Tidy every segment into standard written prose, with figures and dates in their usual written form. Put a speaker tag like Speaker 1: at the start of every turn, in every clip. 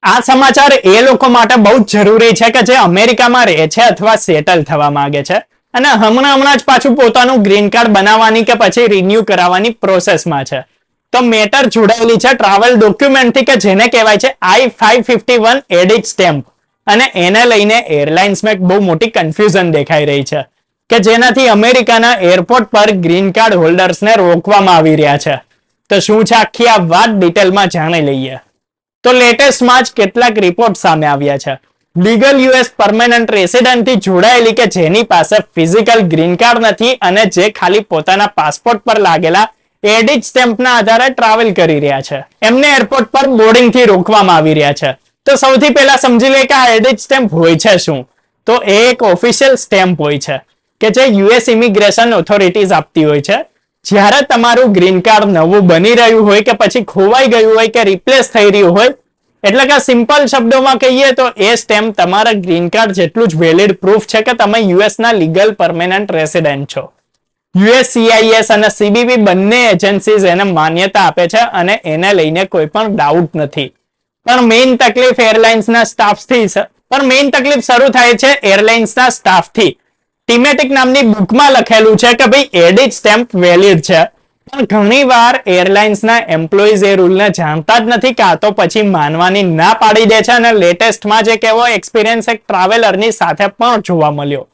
Speaker 1: આ સમાચાર એ લોકો માટે બહુ જ જરૂરી છે કે જે અમેરિકામાં રહે છે અથવા સેટલ થવા માંગે છે અને હમણાં જ પાછું પોતાનું ગ્રીન કાર્ડ બનાવવાની કે પછી રિન્યુ કરાવવાની પ્રોસેસમાં છે. તો મેટર જોડાયેલી છે ટ્રાવેલ ડોક્યુમેન્ટથી કે જેને કહેવાય છે I-551 એડિટ સ્ટેમ્પ, અને એને લઈને એરલાઇન્સમાં બહુ મોટી કન્ફ્યુઝન દેખાઈ રહી છે કે જેનાથી અમેરિકાના એરપોર્ટ પર ગ્રીન કાર્ડ હોલ્ડર્સને રોકવામાં આવી રહ્યા છે. તો શું છે આખી આ વાત ડિટેલમાં જાણી લઈએ. તો લેટેસ્ટમાં જ કેટલાક રિપોર્ટ સામે આવ્યા છે. લીગલ યુએસ પરમેનન્ટ રેસિડન્ટથી જોડાયેલી કે જેની પાસે ફિઝિકલ ગ્રીન કાર્ડ નથી અને જે ખાલી પોતાના પાસપોર્ટ પર લાગેલા એડિટ સ્ટેમ્પના આધારે ટ્રાવેલ કરી રહ્યા છે, એમને એરપોર્ટ પર બોર્ડિંગથી રોકવામાં આવી રહ્યા છે. તો સૌથી પહેલા સમજી લે કે આ એડિટ સ્ટેમ્પ હોય છે શું. તો એ એક ઓફિશિયલ સ્ટેમ્પ હોય છે કે જે યુએસ ઇમિગ્રેશન ઓથોરિટીઝ આપતી હોય છે જ્યારે તમારું ગ્રીન કાર્ડ નવું બની રહ્યું હોય કે પછી ખોવાઈ ગયું હોય કે રિપ્લેસ થઈ રહ્યું હોય. એટલે કે સિમ્પલ શબ્દોમાં કહીએ તો એ સ્ટેમ્પ તમારા ગ્રીન કાર્ડ જેટલું જ વેલિડ પ્રૂફ છે કે તમે યુએસના લીગલ પરમેનન્ટ રેસિડેન્ટ છો. USCIS અને CBP બંને એજન્સીઝ એને માન્યતા આપે છે અને એને લઈને કોઈ પણ ડાઉટ નથી. પણ મેઇન તકલીફ એરલાઇન્સના સ્ટાફથી છે. પણ મેઇન તકલીફ શરૂ થાય છે એરલાઇન્સના સ્ટાફથી. ટીમેટિક નામની બુકમાં લખેલું છે કે ભાઈ એડિટ સ્ટેમ્પ વેલિડ છે, પણ ઘણી વાર એરલાઇન્સના એમ્પ્લોઈઝ એ રૂલને જાણતા જ નથી કાં તો પછી માનવાની ના પાડી દે છે. અને લેટેસ્ટમાં જે કેવો એક્સપિરિયન્સ એક ટ્રાવેલરની સાથે પણ જોવા મળ્યો.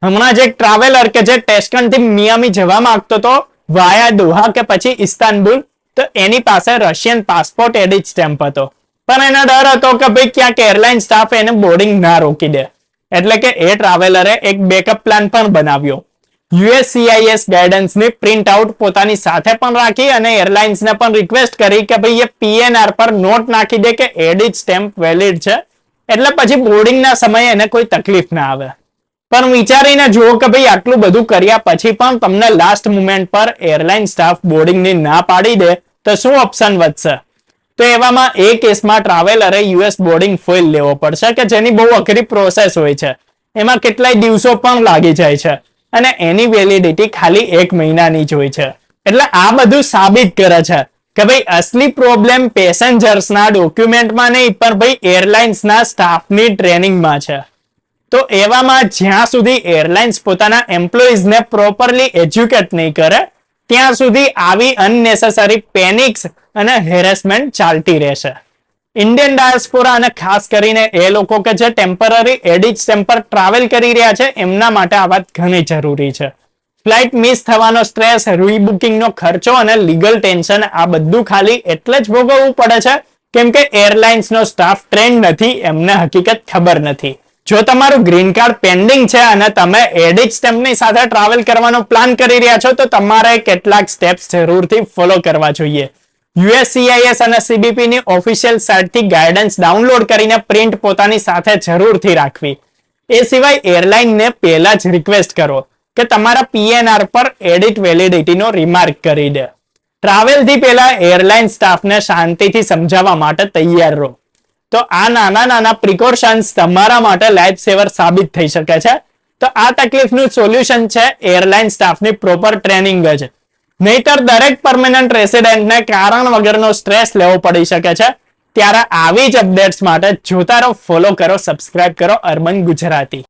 Speaker 1: હમણાં જ એક ટ્રાવેલર કે જે ટેસ્કનથી મિયામી જવા માંગતો હતો વાયા દોહા કે પછી ઇસ્તાનબુલ, તો એની પાસે રશિયન પાસપોર્ટ એડિટ સ્ટેમ્પ હતો, પણ એનો ડર હતો કે ભાઈ ક્યાંક એરલાઇન સ્ટાફ એને બોર્ડિંગ ના રોકી દે. એટલે કે એ ટ્રાવેલરે એક બેકઅપ પ્લાન પણ બનાવ્યો. USCIS ગાઈડન્સની પ્રિન્ટ આઉટ પોતાની સાથે પણ રાખી અને એરલાઇન્સને પણ રિક્વેસ્ટ કરી કે ભાઈ એ PNR પર નોટ નાખી દે કે એડિટ સ્ટેમ્પ વેલિડ છે, એટલે પછી બોર્ડિંગના સમયે એને કોઈ તકલીફ ના આવે. પણ વિચારીને જુઓ કે ભાઈ આટલું બધું કર્યા પછી પણ તમને લાસ્ટ મુમેન્ટ પર એરલાઇન સ્ટાફ બોર્ડિંગની ના પાડી દે તો શું ઓપ્શન વધશે. તો એવામાં એ કેસમાં ટ્રાવેલરે US બોર્ડિંગ ફોઇલ લેવો પડશે કે જેની બહુ અઘરી પ્રોસેસ હોય છે. એમાં કેટલાય દિવસો પણ લાગી જાય છે અને એની વેલિડિટી ખાલી 1 મહિનાની જ હોય છે. એટલે આ બધું સાબિત કરે છે કે ભાઈ અસલી પ્રોબ્લેમ પેસેન્જર્સના ડોક્યુમેન્ટમાં નહીં પણ ભાઈ એરલાઇન્સના સ્ટાફની ટ્રેનિંગમાં છે. તો એવામાં જ્યાં સુધી એરલાઇન્સ પોતાના એમ્પ્લોઈઝને પ્રોપરલી એજ્યુકેટ નહીં કરે ત્યાં સુધી આવી અનનેસેસરી પેનિક્સ અને હેરેસમેન્ટ ચાલતી રહેશે. ઇન્ડિયન ડાયસ્પોરા અને ખાસ કરીને એ લોકો કે જે ટેમ્પરરી એડિટ સ્ટેમ્પ પર ટ્રાવેલ કરી રહ્યા છે એમના માટે આ વાત ઘણી જરૂરી છે. ફ્લાઇટ મિસ થવાનો સ્ટ્રેસ, રીબુકિંગનો ખર્ચો અને લીગલ ટેન્શન આ બધું ખાલી એટલે જ ભોગવવું પડે છે કેમ કે એરલાઇન્સનો સ્ટાફ ટ્રેન્ડ નથી, એમને હકીકત ખબર નથી. જો તમારું ગ્રીન કાર્ડ પેન્ડિંગ છે અને તમે એડિટ સ્ટેમ્પની સાથે ટ્રાવેલ કરવાનો પ્લાન કરી રહ્યા છો તો તમારે કેટલાક સ્ટેપ્સ જરૂરથી ફોલો કરવા જોઈએ. USCIS અને CBP ની ઓફિશિયલ સાઇટથી ગાઈડન્સ ડાઉનલોડ કરીને પ્રિન્ટ પોતાની સાથે જરૂરથી રાખવી. એ સિવાય એરલાઇનને પહેલા જ રિક્વેસ્ટ કરો કે તમારા PNR પર એડિટ વેલિડિટીનો રિમાર્ક કરી દે. ટ્રાવેલથી પહેલા એરલાઇન સ્ટાફને શાંતિથી સમજાવવા માટે તૈયાર રહો. તો આ નાના પ્રિકોશન્સ તમારા માટે લાઈફ સેવર સાબિત થઈ શકે છે. તો આ તકલીફનું સોલ્યુશન છે એરલાઇન સ્ટાફની પ્રોપર ટ્રેનિંગ જ. નહીતર દરેક પરમેનન્ટ રેસિડેન્ટને કારણ વગરનો સ્ટ્રેસ લેવો પડી શકે છે. ત્યારે આવી જ અપડેટ્સ માટે જોતા રહો, ફોલો કરો, સબસ્ક્રાઇબ કરો અર્બન ગુજરાતી.